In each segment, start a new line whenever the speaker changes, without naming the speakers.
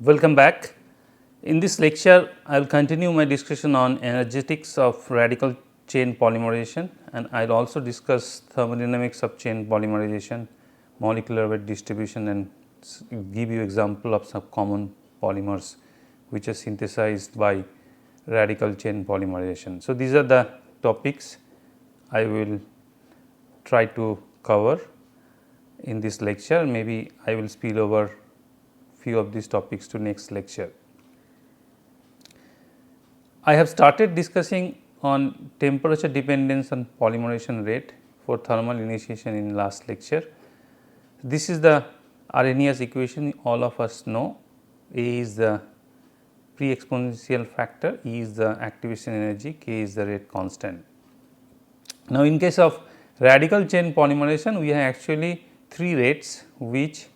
Welcome back. In this lecture, I will continue my discussion on energetics of radical chain polymerization, and I will also discuss thermodynamics of chain polymerization, molecular weight distribution, and give you example of some common polymers which are synthesized by radical chain polymerization. So, these are the topics I will try to cover in this lecture. Maybe I will spill over few of these topics to next lecture. I have started discussing on temperature dependence on polymerization rate for thermal initiation in last lecture. This is the Arrhenius equation, all of us know. A is the pre-exponential factor, E is the activation energy, K is the rate constant. Now, in case of radical chain polymerization, we have actually three rates which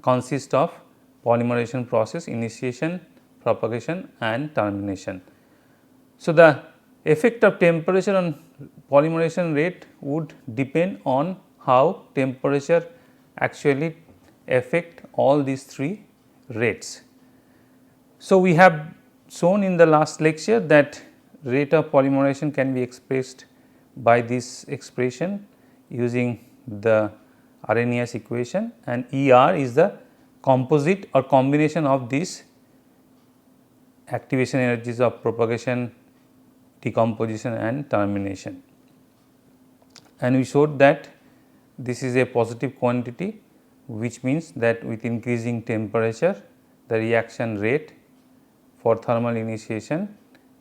consist of polymerization process: initiation, propagation and termination. So, the effect of temperature on polymerization rate would depend on how temperature actually affect all these three rates. So, we have shown in the last lecture that rate of polymerization can be expressed by this expression using the Arrhenius equation, and ER is the composite or combination of these activation energies of propagation, decomposition and termination. And we showed that this is a positive quantity, which means that with increasing temperature the reaction rate for thermal initiation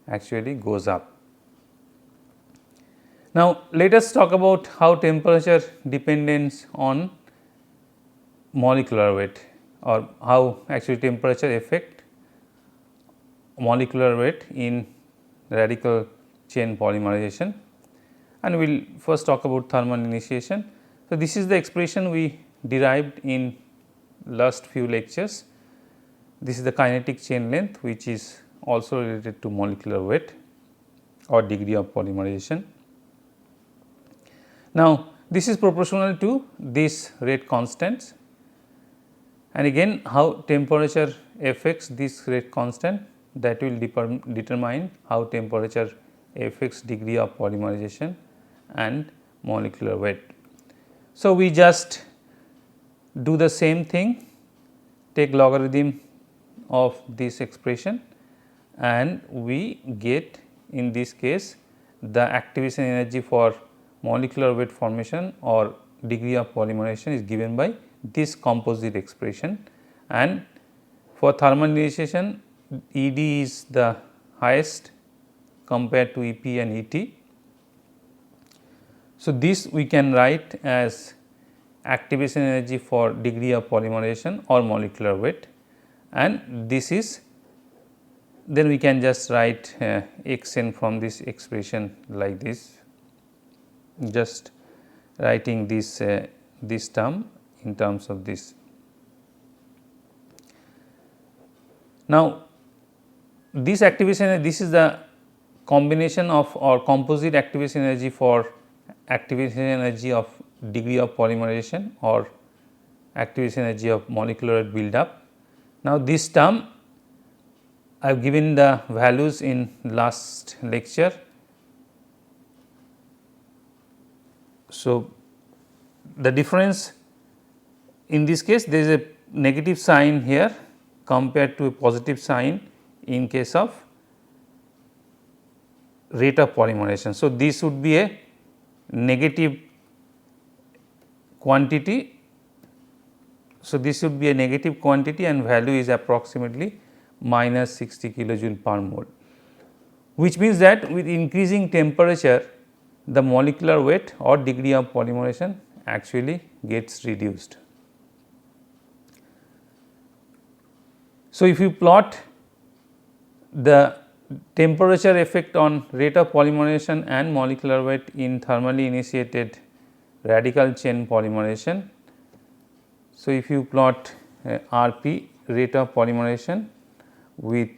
actually goes up. Now, let us talk about how temperature depends on molecular weight, or how actually temperature affect molecular weight in radical chain polymerization, and we will first talk about thermal initiation. So, this is the expression we derived in last few lectures. This is the kinetic chain length, which is also related to molecular weight or degree of polymerization. Now, this is proportional to this rate constants, and again how temperature affects this rate constant, that will determine how temperature affects degree of polymerization and molecular weight. So, we just do the same thing, take logarithm of this expression, and we get in this case the activation energy for molecular weight formation or degree of polymerization is given by this composite expression, and for thermal initiation ED is the highest compared to EP and ET. So, this we can write as activation energy for degree of polymerization or molecular weight, and this is, then we can just write Xn from this expression like this, just writing this this term in terms of this. Now, this activation, this is the combination of or composite activation energy for activation energy of degree of polymerization or activation energy of molecular build up. Now, this term I have given the values in last lecture. So, the difference in this case, there is a negative sign here compared to a positive sign in case of rate of polymerization. So, this would be a negative quantity. So, this would be a negative quantity and value is approximately minus 60 kilojoule per mole, which means that with increasing temperature the molecular weight or degree of polymerization actually gets reduced. So, if you plot the temperature effect on rate of polymerization and molecular weight in thermally initiated radical chain polymerization. So, if you plot Rp, rate of polymerization, with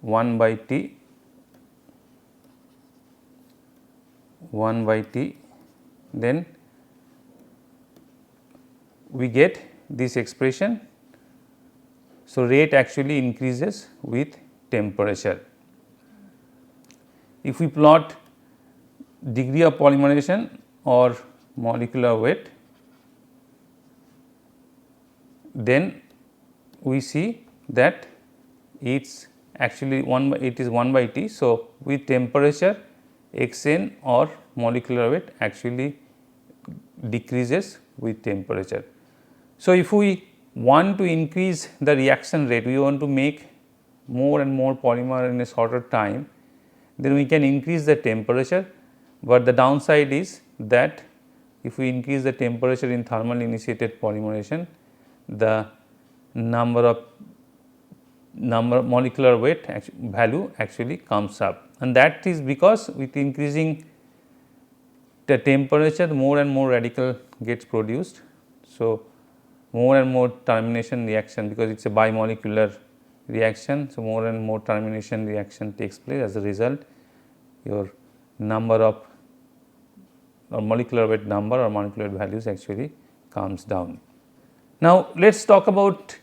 1 by T, then we get this expression. So, rate actually increases with temperature. If we plot degree of polymerization or molecular weight, then we see that it's actually 1 by it is 1 by T. So, with temperature xn or molecular weight actually decreases with temperature. So, if we want to increase the reaction rate, we want to make more and more polymer in a shorter time, then we can increase the temperature, but the downside is that if we increase the temperature in thermal initiated polymerization, the number of molecular weight value actually comes up, and that is because with increasing the temperature, more and more radical gets produced. So, more and more termination reaction, because it is a bimolecular reaction. So, more and more termination reaction takes place. As a result, your number of or molecular weight number or molecular weight values actually comes down. Now, let us talk about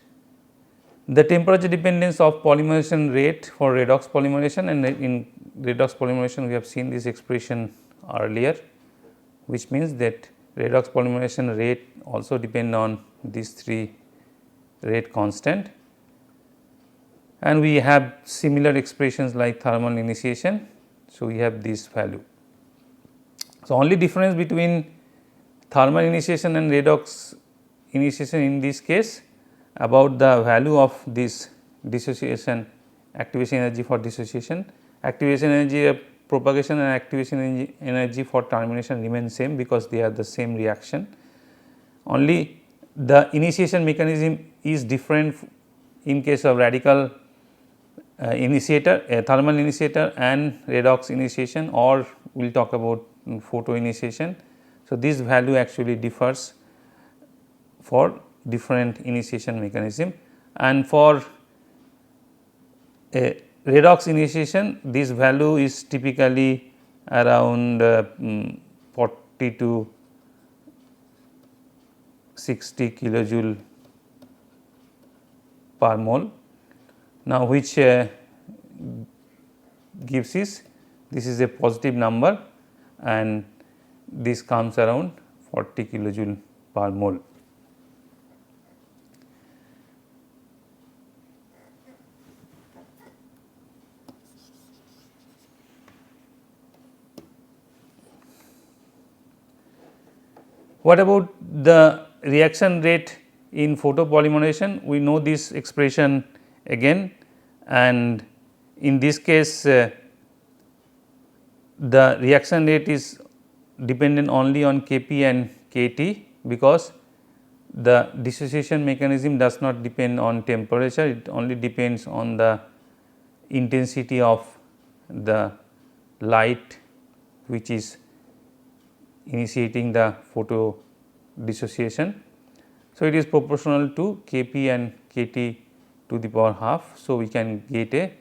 the temperature dependence of polymerization rate for redox polymerization, and in redox polymerization we have seen this expression earlier, which means that redox polymerization rate also depend on these three rate constant, and we have similar expressions like thermal initiation. So, we have this value. So, only difference between thermal initiation and redox initiation in this case about the value of this dissociation activation energy for dissociation, activation energy of propagation and activation energy for termination remain same, because they are the same reaction. Only the initiation mechanism is different in case of radical initiator, thermal initiator and redox initiation, or we will talk about photo initiation. So, this value actually differs for different initiation mechanism, and for a redox initiation this value is typically around 40 to 60 kilojoule per mole. Now, which gives this is a positive number, and this comes around 40 kilojoule per mole. What about the reaction rate in photopolymerization? We know this expression again, and in this case the reaction rate is dependent only on Kp and Kt, because the dissociation mechanism does not depend on temperature, it only depends on the intensity of the light which is initiating the photo dissociation. So, it is proportional to Kp and Kt to the power half. So, we can get a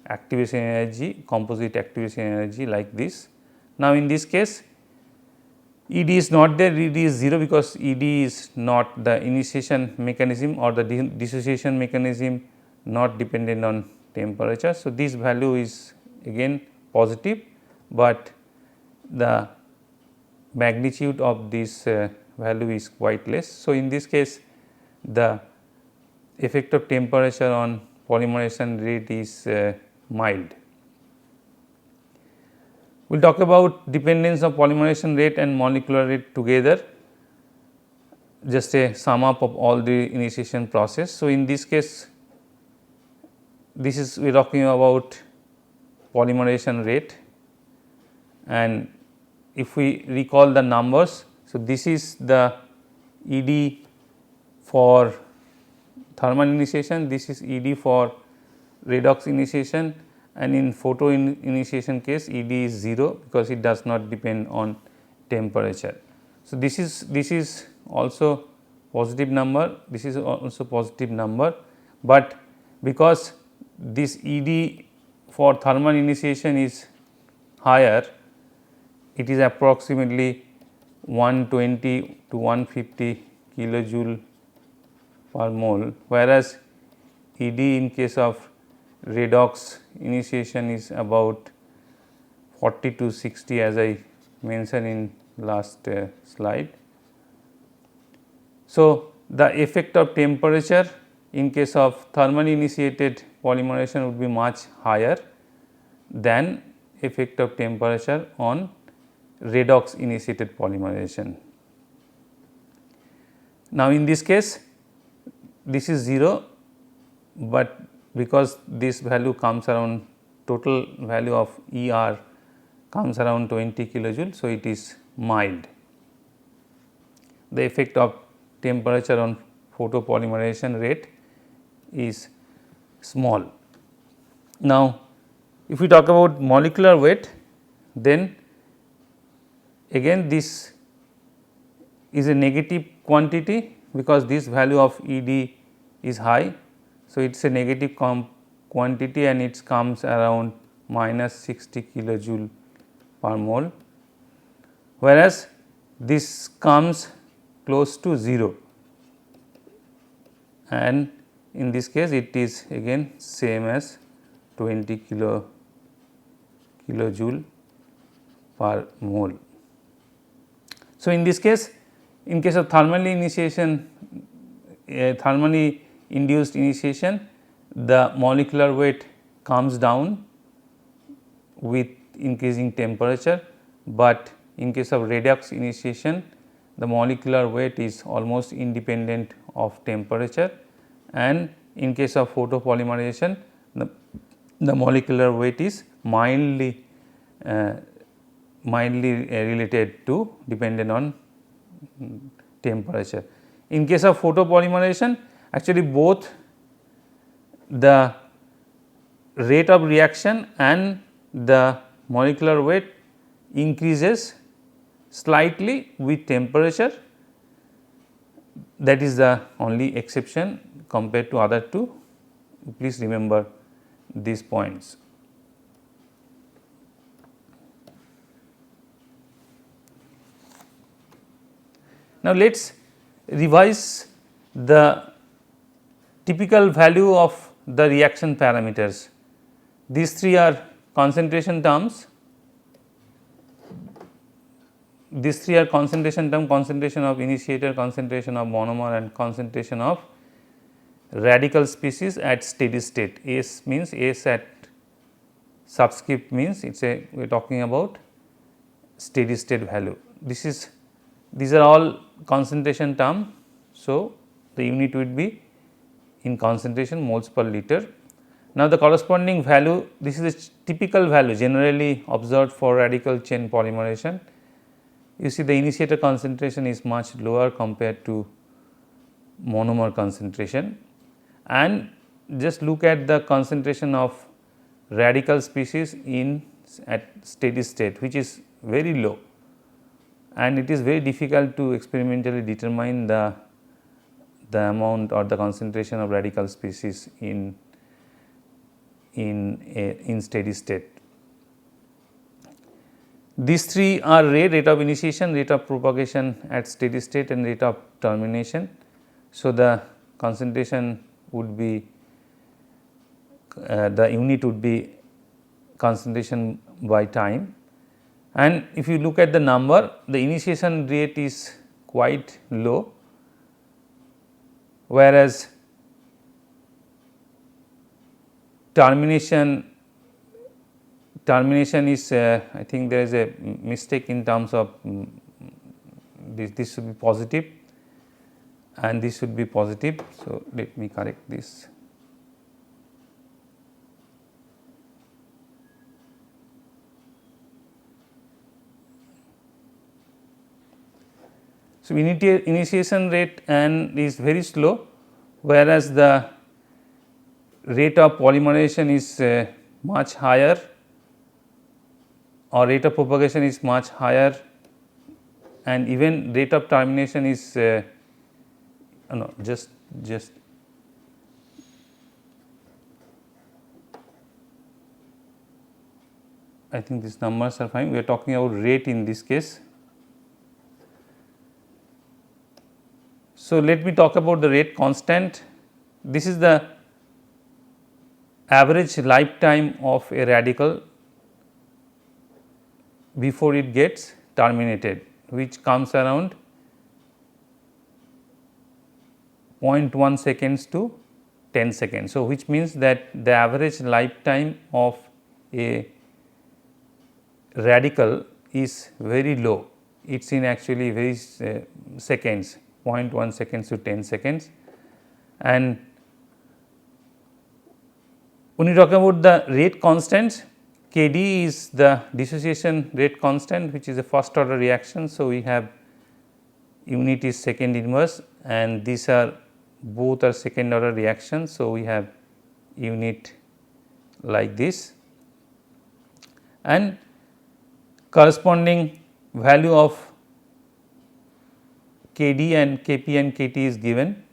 activation energy, composite activation energy like this. Now, in this case Ed is not there, Ed is 0, because Ed is not the initiation mechanism or the dissociation mechanism not dependent on temperature. So, this value is again positive, but the magnitude of this value is quite less. So, in this case the effect of temperature on polymerization rate is mild. We will talk about dependence of polymerization rate and molecular rate together, just a sum up of all the initiation process. So, in this case this is we are talking about polymerization rate, and if we recall the numbers. So, this is the Ed for thermal initiation, this is Ed for redox initiation, and in photo initiation case Ed is 0, because it does not depend on temperature. So, this is also positive number, this is also positive number, but because this Ed for thermal initiation is higher, it is approximately 120 to 150 kilojoule per mole, whereas ED in case of redox initiation is about 40 to 60 as I mentioned in last slide. So, the effect of temperature in case of thermally initiated polymerization would be much higher than effect of temperature on redox initiated polymerization. Now, in this case this is 0, but because this value comes around, total value of ER comes around 20 kilojoule. So, it is mild. The effect of temperature on photopolymerization rate is small. Now, if we talk about molecular weight, then again this is a negative quantity because this value of ED is high. So, it is a negative quantity and it comes around minus 60 kilojoule per mole, whereas this comes close to 0, and in this case it is again same as 20 kilojoule per mole. So, in this case, in case of thermally initiation, thermally induced initiation, the molecular weight comes down with increasing temperature, but in case of redox initiation the molecular weight is almost independent of temperature, and in case of photopolymerization the molecular weight is mildly related to dependent on temperature. In case of photopolymerization, actually both the rate of reaction and the molecular weight increases slightly with temperature. That is the only exception compared to other two. Please remember these points. Now, let us revise the typical value of the reaction parameters. These three are concentration terms. These three are concentration term: concentration of initiator, concentration of monomer, and concentration of radical species at steady state. S means S at subscript means it is a, we are talking about steady state value. These are all concentration term. So, the unit would be in concentration moles per liter. Now, the corresponding value, this is a typical value generally observed for radical chain polymerization. You see the initiator concentration is much lower compared to monomer concentration, and just look at the concentration of radical species at steady state, which is very low, and it is very difficult to experimentally determine the amount or the concentration of radical species in steady state. These three are rate of initiation, rate of propagation at steady state, and rate of termination. So, the concentration would be the unit would be concentration by time, and if you look at the number, the initiation rate is quite low, whereas termination is I think there is a mistake in terms of this should be positive and this should be positive. So, let me correct this. So, initiation rate and is very slow, whereas the rate of polymerization is much higher, or rate of propagation is much higher, and even rate of termination is no, just I think these numbers are fine. We are talking about rate in this case. So, let me talk about the rate constant. This is the average lifetime of a radical before it gets terminated, which comes around 0.1 seconds to 10 seconds. So, which means that the average lifetime of a radical is very low. It is in actually very seconds, 0.1 seconds to 10 seconds. And when you talk about the rate constants, Kd is the dissociation rate constant, which is a first order reaction. So, we have unit is second inverse, and these are both are second order reactions. So, we have unit like this, and corresponding value of Kd and Kp and Kt is given.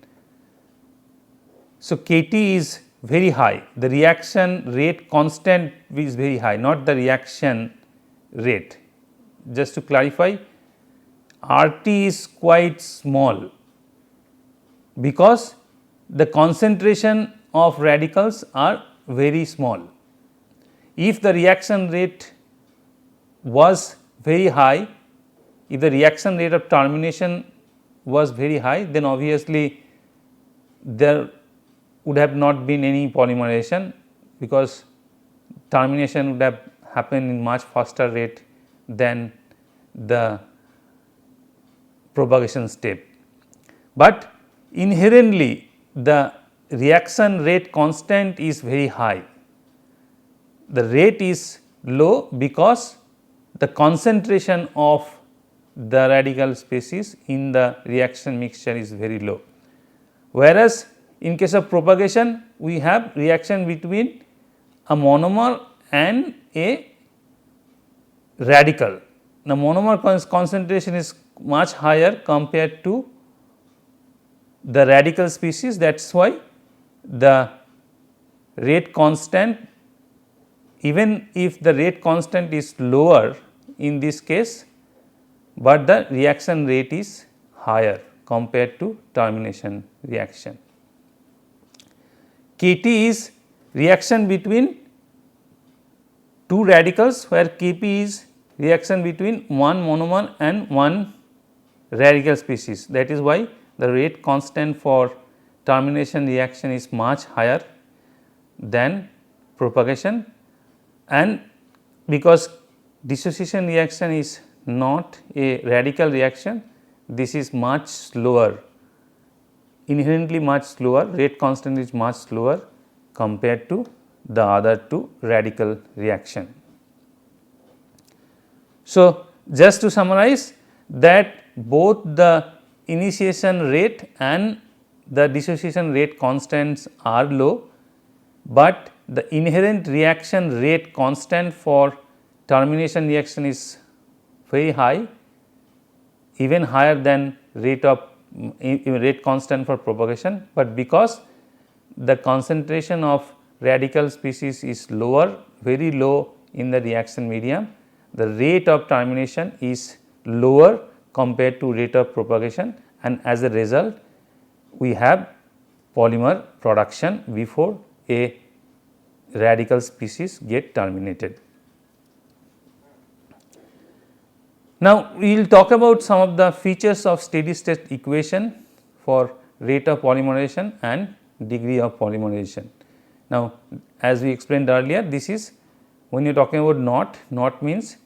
So, Kt is very high, the reaction rate constant is very high, not the reaction rate. Just to clarify, RT is quite small because the concentration of radicals are very small. If the reaction rate was very high, if the reaction rate of termination was very high, then obviously there would have not been any polymerization, because termination would have happened in much faster rate than the propagation step. But inherently the reaction rate constant is very high. The rate is low because the concentration of the radical species in the reaction mixture is very low. Whereas, in case of propagation, we have reaction between a monomer and a radical. The monomer concentration is much higher compared to the radical species. That is why the rate constant, even if the rate constant is lower in this case, but the reaction rate is higher compared to termination reaction. Kt is reaction between two radicals, where Kp is reaction between one monomer and one radical species. That is why the rate constant for termination reaction is much higher than propagation, and because dissociation reaction is not a radical reaction, this is much slower, inherently much slower, rate constant is much slower compared to the other two radical reaction. So, just to summarize that both the initiation rate and the dissociation rate constants are low, but the inherent reaction rate constant for termination reaction is very high, even higher than rate constant for propagation, but because the concentration of radical species is lower, very low in the reaction medium, the rate of termination is lower compared to rate of propagation, and as a result we have polymer production before a radical species get terminated. Now, we will talk about some of the features of steady state equation for rate of polymerization and degree of polymerization. Now, as we explained earlier, this is when you are talking about NOT means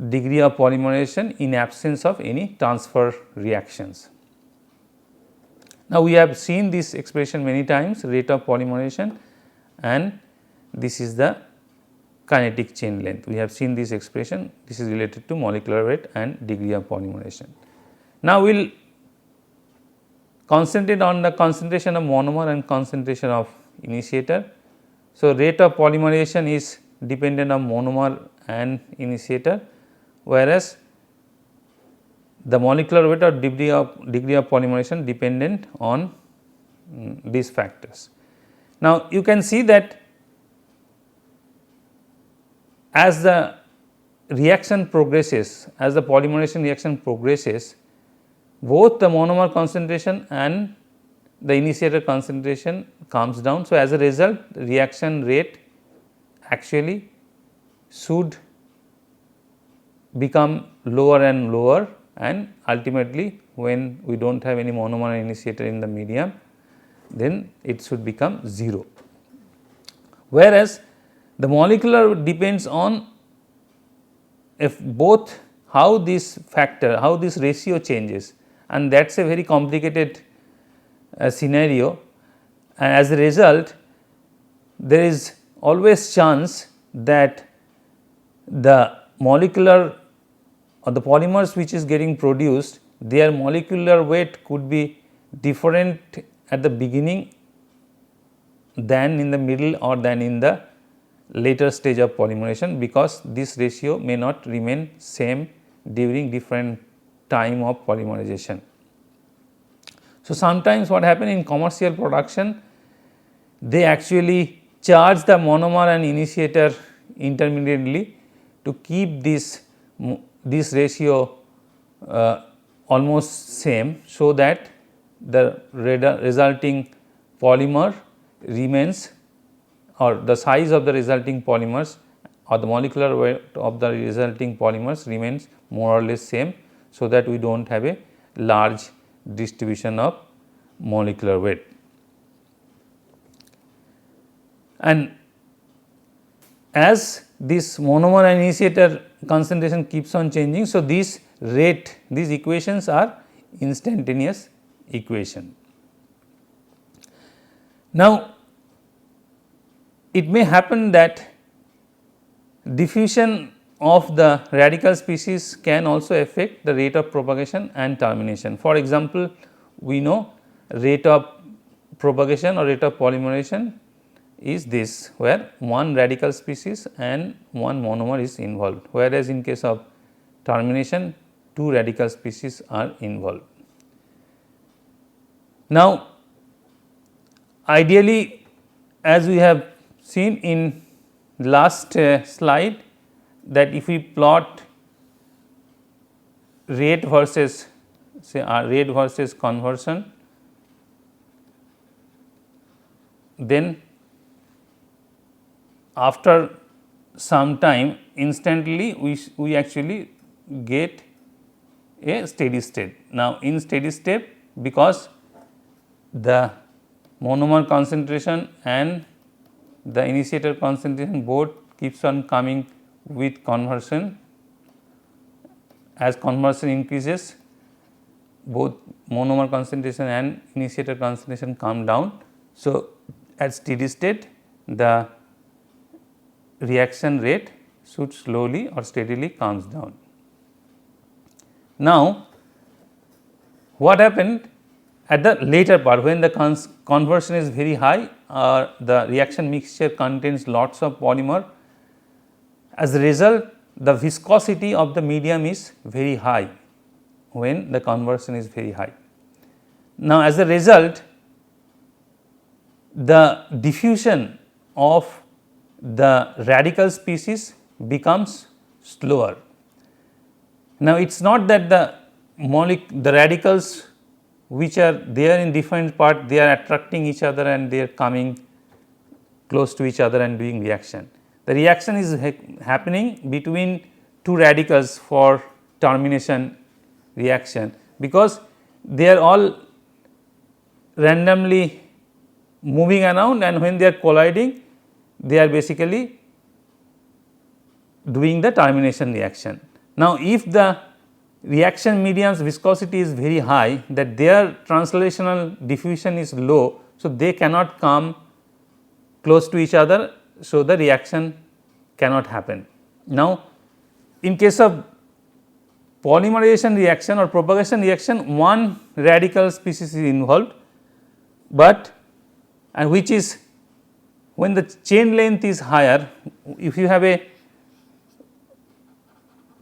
degree of polymerization in absence of any transfer reactions. Now, we have seen this expression many times, rate of polymerization, and this is the kinetic chain length. We have seen this expression, this is related to molecular weight and degree of polymerization. Now, we will concentrate on the concentration of monomer and concentration of initiator. So, rate of polymerization is dependent on monomer and initiator, whereas the molecular weight or degree of polymerization dependent on these factors. Now, you can see that as the reaction progresses, as the polymerization reaction progresses, both the monomer concentration and the initiator concentration comes down. So, as a result reaction rate actually should become lower and lower, and ultimately when we do not have any monomer initiator in the medium, then it should become 0. Whereas, the molecular depends on if both how this factor, how this ratio changes, and that is a very complicated scenario, and as a result there is always chance that the molecular or the polymers which is getting produced, their molecular weight could be different at the beginning than in the middle or than in the later stage of polymerization, because this ratio may not remain same during different time of polymerization. So, sometimes what happen in commercial production, they actually charge the monomer and initiator intermediately to keep this ratio almost same, so that the resulting polymer remains, or the size of the resulting polymers or the molecular weight of the resulting polymers remains more or less same, so that we do not have a large distribution of molecular weight. And as this monomer and initiator concentration keeps on changing, so these equations are instantaneous equation. Now, it may happen that diffusion of the radical species can also affect the rate of propagation and termination. For example, we know rate of propagation or rate of polymerization is this, where one radical species and one monomer is involved, whereas in case of termination 2 radical species are involved. Now, ideally, as we have seen in last slide, that if we plot rate versus rate versus conversion, then after some time instantly we actually get a steady state. Now, in steady state, because the monomer concentration and the initiator concentration both keeps on coming with conversion, as conversion increases both monomer concentration and initiator concentration come down. So, at steady state the reaction rate should slowly or steadily comes down. Now, what happened at the later part, when the conversion is very high, the reaction mixture contains lots of polymer. As a result, the viscosity of the medium is very high when the conversion is very high. Now, as a result, the diffusion of the radical species becomes slower. Now, it is not that the radicals which are there in different part, they are attracting each other and they are coming close to each other and doing reaction. The reaction is happening between 2 radicals for termination reaction, because they are all randomly moving around, and when they are colliding, they are basically doing the termination reaction. Now, if the reaction medium's viscosity is very high, that their translational diffusion is low, so they cannot come close to each other, so the reaction cannot happen. Now, in case of polymerization reaction or propagation reaction, one radical species is involved, but and which is when the chain length is higher, if you have a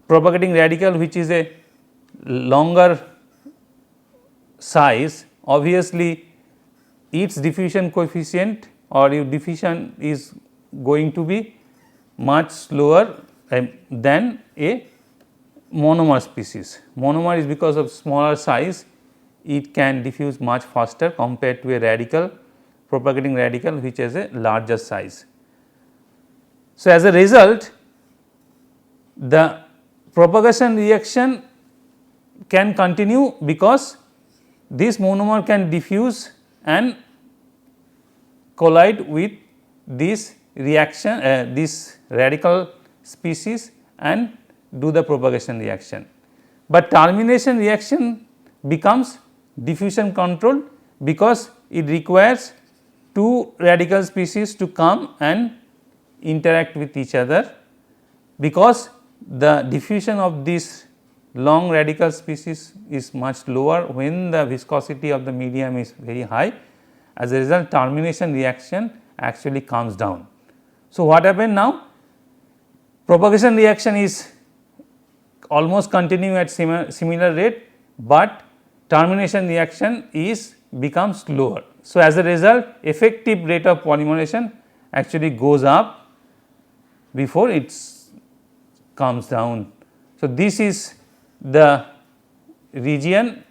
propagating radical which is a longer size, obviously its diffusion coefficient or your diffusion is going to be much slower than a monomer species. Monomer is because of smaller size, it can diffuse much faster compared to a radical, propagating radical which has a larger size. So, as a result, the propagation reaction can continue because this monomer can diffuse and collide with this reaction, this radical species and do the propagation reaction. But termination reaction becomes diffusion controlled because it requires two radical species to come and interact with each other, because the diffusion of this long radical species is much lower when the viscosity of the medium is very high. As a result, termination reaction actually comes down. So, what happened now? Propagation reaction is almost continuing at similar rate, but termination reaction is becomes slower. So, as a result, effective rate of polymerization actually goes up before it comes down. So, this is the region.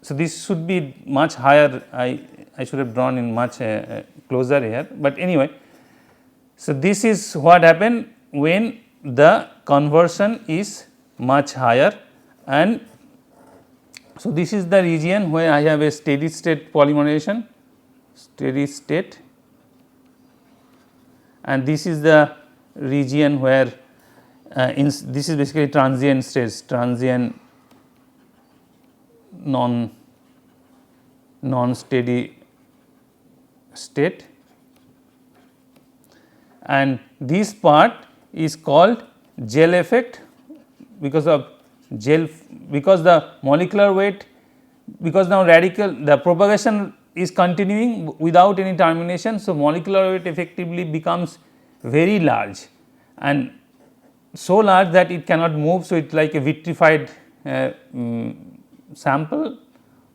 So, this should be much higher. I should have drawn in much closer here, but anyway. So, this is what happened when the conversion is much higher, and so this is the region where I have a steady state polymerization, steady state, and this is the region where this is basically transient states, transient non steady state, and this part is called gel effect because of gel, because the molecular weight, because now radical, the propagation is continuing without any termination. So, molecular weight effectively becomes very large and so large that it cannot move. So, it is like a vitrified sample,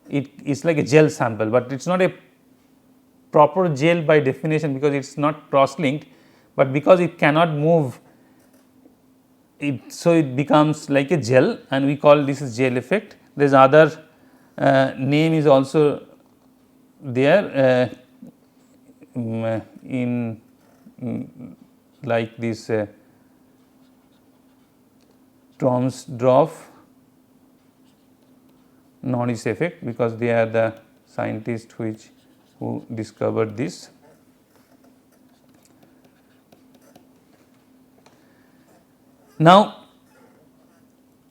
it is like a gel sample, but it is not a proper gel by definition because it is not cross linked, but because it cannot move, so it becomes like a gel, and we call this is gel effect. There is other name is also there in like this Tromsdorff-Norris effect, because they are the scientists who discovered this. Now,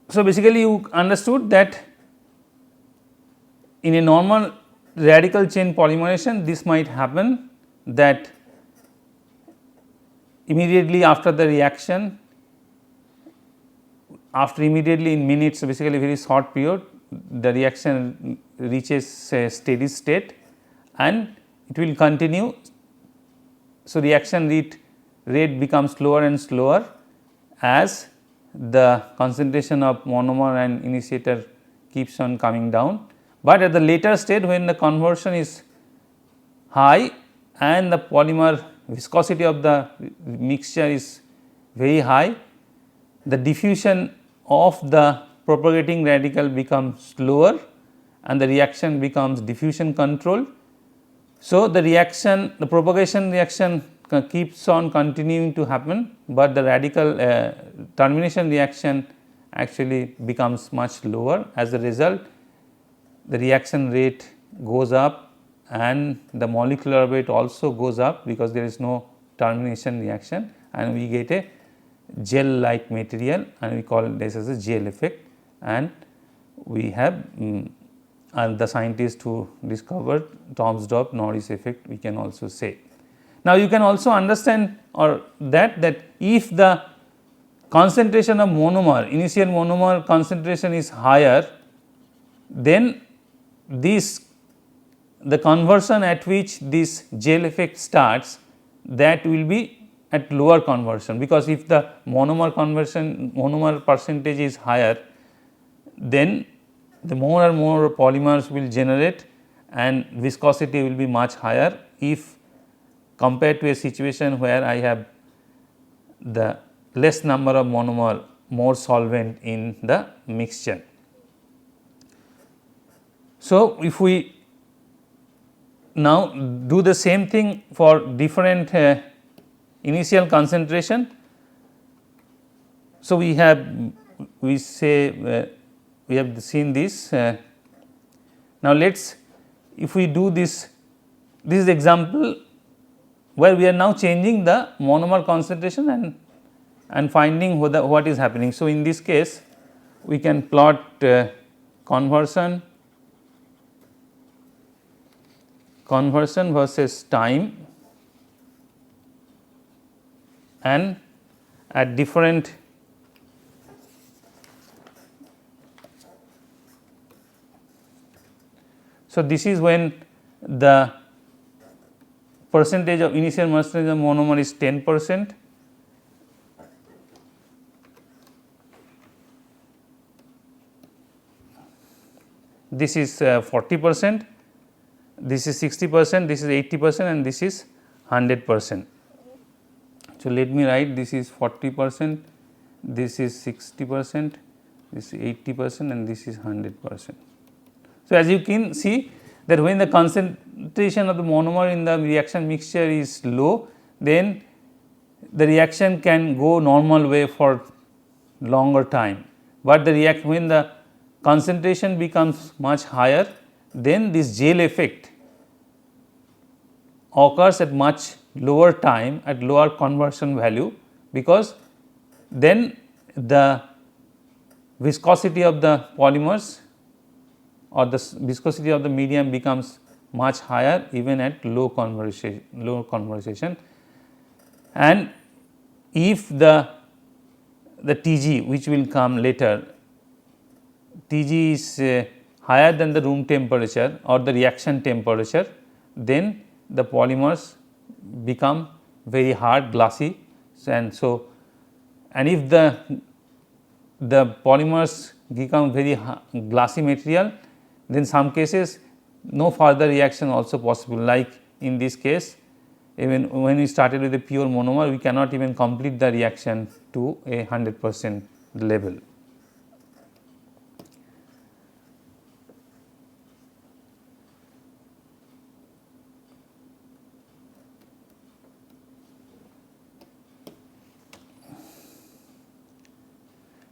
so basically you understood that in a normal radical chain polymerization this might happen, that immediately after the reaction, after immediately in minutes, so basically very short period, the reaction reaches a steady state and it will continue. So, reaction rate becomes slower and slower as the concentration of monomer and initiator keeps on coming down, but at the later state when the conversion is high and the polymer viscosity of the mixture is very high, the diffusion of the propagating radical becomes slower and the reaction becomes diffusion controlled. So, the reaction, the propagation reaction keeps on continuing to happen, but the radical termination reaction actually becomes much lower. As a result, the reaction rate goes up and the molecular weight also goes up because there is no termination reaction, and we get a gel like material, and we call this as a gel effect, and we have and the scientist who discovered Tromsdorff-Norris effect, we can also say. Now, you can also understand that if the concentration of monomer, initial monomer concentration is higher, then the conversion at which this gel effect starts, that will be at lower conversion, because if the monomer percentage is higher, then the more and more polymers will generate and viscosity will be much higher if compared to a situation where I have the less number of monomer, more solvent in the mixture. So, if we now do the same thing for different initial concentration. So, we have we say we have seen this. Now, let us if we do this example where we are now changing the monomer concentration and finding what is happening. So, in this case we can plot conversion versus time, and at different so this is when the percentage of initial mercenaries of monomer is 10%. This is 40%, this is 60%, this is 80% and this is 100%. So, let me write this is 40%, this is 60%, this is 80% and this is 100%. So, as you can see that when the concentration of the monomer in the reaction mixture is low, then the reaction can go normal way for longer time, but the when the concentration becomes much higher, then this gel effect occurs at much lower time at lower conversion value, because then the viscosity of the polymers or the viscosity of the medium becomes much higher even at low conversation. And if the Tg which will come later, Tg is higher than the room temperature or the reaction temperature, then the polymers become very hard, glassy, and so and if the polymers become very glassy material, then some cases no further reaction also possible, like in this case even when we started with a pure monomer, we cannot even complete the reaction to a 100% level.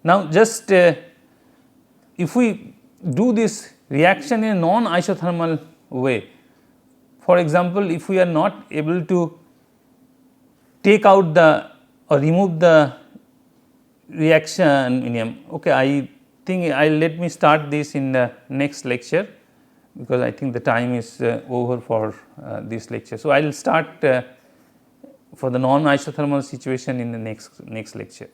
Now, just if we do this reaction in a non-isothermal way, for example, if we are not able to take out the or remove the reaction medium, okay, I think let me start this in the next lecture, because I think the time is over for this lecture. So, I will start for the non-isothermal situation in the next lecture.